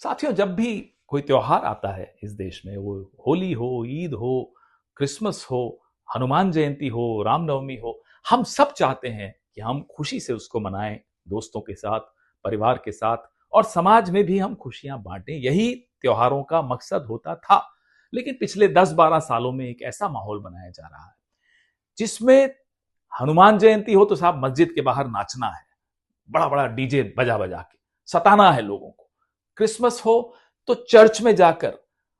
साथियों, जब भी कोई त्योहार आता है इस देश में, वो होली हो, ईद हो, क्रिसमस हो, हनुमान जयंती हो, रामनवमी हो, हम सब चाहते हैं कि हम खुशी से उसको मनाएं, दोस्तों के साथ, परिवार के साथ, और समाज में भी हम खुशियां बांटें। यही त्योहारों का मकसद होता था। लेकिन पिछले 10-12 सालों में एक ऐसा माहौल बनाया जा रहा है जिसमें हनुमान जयंती हो तो साहब मस्जिद के बाहर नाचना है, बड़ा बड़ा डीजे बजा बजा के सताना है लोगों को। क्रिसमस हो तो चर्च में जाकर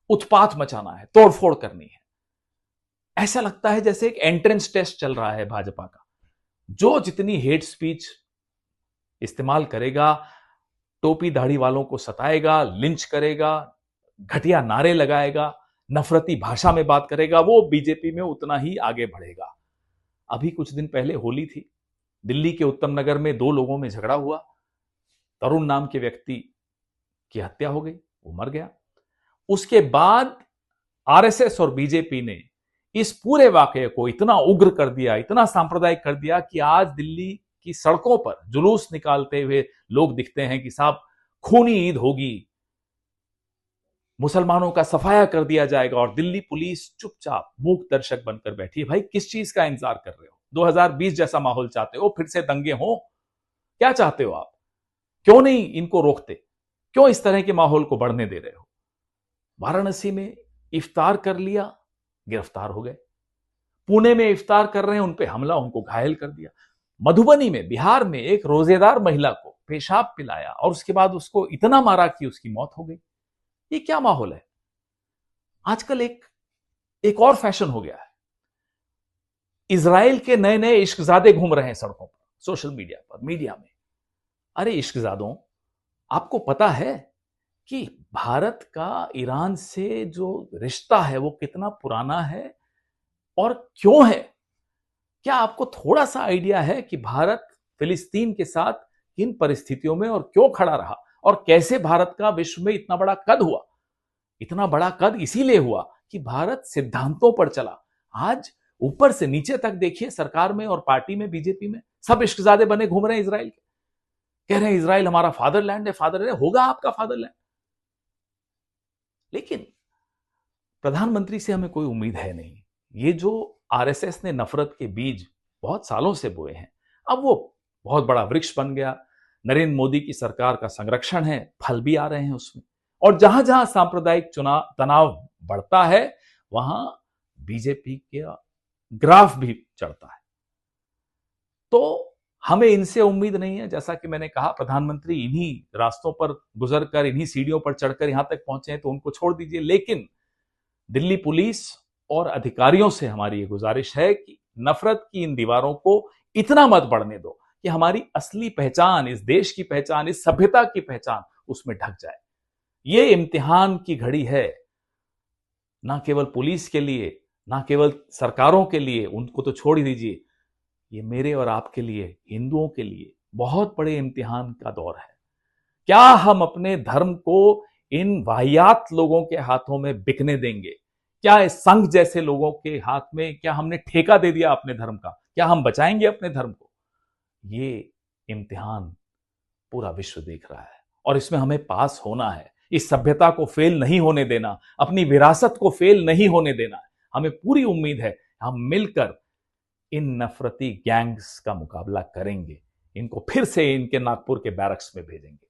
उत्पात मचाना है, तोड़फोड़ करनी है। ऐसा लगता है जैसे एक एंट्रेंस टेस्ट चल रहा है भाजपा का। जो जितनी हेट स्पीच इस्तेमाल करेगा, टोपी दाढ़ी वालों को सताएगा, लिंच करेगा, घटिया नारे लगाएगा, नफरती भाषा में बात करेगा, वो बीजेपी में उतना ही आगे बढ़ेगा। अभी कुछ दिन पहले होली थी। दिल्ली के उत्तम नगर में 2 लोगों में झगड़ा हुआ। तरुण नाम के व्यक्ति की हत्या हो गई, वो मर गया। उसके बाद आरएसएस और बीजेपी ने इस पूरे वाकये को इतना उग्र कर दिया, इतना सांप्रदायिक कर दिया कि आज दिल्ली की सड़कों पर जुलूस निकालते हुए लोग दिखते हैं कि साहब खूनी ईद होगी, मुसलमानों का सफाया कर दिया जाएगा, और दिल्ली पुलिस चुपचाप मूक दर्शक बनकर बैठी है। भाई, किस चीज का इंतजार कर रहे हो? 2020 जैसा माहौल चाहते हो? फिर से दंगे हो? क्या चाहते हो आप? क्यों नहीं इनको रोकते? क्यों इस तरह के माहौल को बढ़ने दे रहे हो? वाराणसी में इफ्तार कर लिया, गिरफ्तार हो गए। पुणे में इफ्तार कर रहे हैं, उनपे हमला, उनको घायल कर दिया। मधुबनी में, बिहार में एक रोजेदार महिला को पेशाब पिलाया और उसके बाद उसको इतना मारा कि उसकी मौत हो गई। ये क्या माहौल है? आजकल एक और फैशन हो गया है। इजराइल के नए नए इश्कजादे घूम रहे हैं सड़कों पर, सोशल मीडिया पर, मीडिया में। अरे इश्कजादों, आपको पता है कि भारत का ईरान से जो रिश्ता है वो कितना पुराना है और क्यों है? क्या आपको थोड़ा सा आइडिया है कि भारत फिलिस्तीन के साथ किन परिस्थितियों में और क्यों खड़ा रहा, और कैसे भारत का विश्व में इतना बड़ा कद हुआ? इतना बड़ा कद इसीलिए हुआ कि भारत सिद्धांतों पर चला। आज ऊपर से नीचे तक देखिए, सरकार में और पार्टी में, बीजेपी में, सब इश्कजादे बने घूम रहे हैं इजराइल के। कह रहे हैं इजराइल हमारा फादरलैंड है, फादरलैंड होगा आपका फादरलैंड। लेकिन प्रधानमंत्री से हमें कोई उम्मीद है नहीं। ये जो आरएसएस ने नफरत के बीज बहुत सालों से बोए हैं, अब वो बहुत बड़ा वृक्ष बन गया। नरेंद्र मोदी की सरकार का संरक्षण है, फल भी आ रहे हैं उसमें। और जहां जहां सांप्रदायिक चुनाव तनाव बढ़ता है, वहां बीजेपी का ग्राफ भी चढ़ता है। तो हमें इनसे उम्मीद नहीं है। जैसा कि मैंने कहा, प्रधानमंत्री इन्हीं रास्तों पर गुजरकर, इन्हीं सीढ़ियों पर चढ़कर यहां तक पहुंचे हैं, तो उनको छोड़ दीजिए। लेकिन दिल्ली पुलिस और अधिकारियों से हमारी ये गुजारिश है कि नफरत की इन दीवारों को इतना मत बढ़ने दो कि हमारी असली पहचान, इस देश की पहचान, इस सभ्यता की पहचान उसमें ढक जाए। ये इम्तिहान की घड़ी है, ना केवल पुलिस के लिए, ना केवल सरकारों के लिए, उनको तो छोड़ ही दीजिए। ये मेरे और आपके लिए, हिंदुओं के लिए बहुत बड़े इम्तिहान का दौर है। क्या हम अपने धर्म को इन वाहियात लोगों के हाथों में बिकने देंगे? क्या इस संघ जैसे लोगों के हाथ में क्या हमने ठेका दे दिया अपने धर्म का? क्या हम बचाएंगे अपने धर्म को? ये इम्तिहान पूरा विश्व देख रहा है और इसमें हमें पास होना है। इस सभ्यता को फेल नहीं होने देना, अपनी विरासत को फेल नहीं होने देना है। हमें पूरी उम्मीद है हम मिलकर इन नफरती गैंग्स का मुकाबला करेंगे, इनको फिर से इनके नागपुर के बैरक्स में भेजेंगे।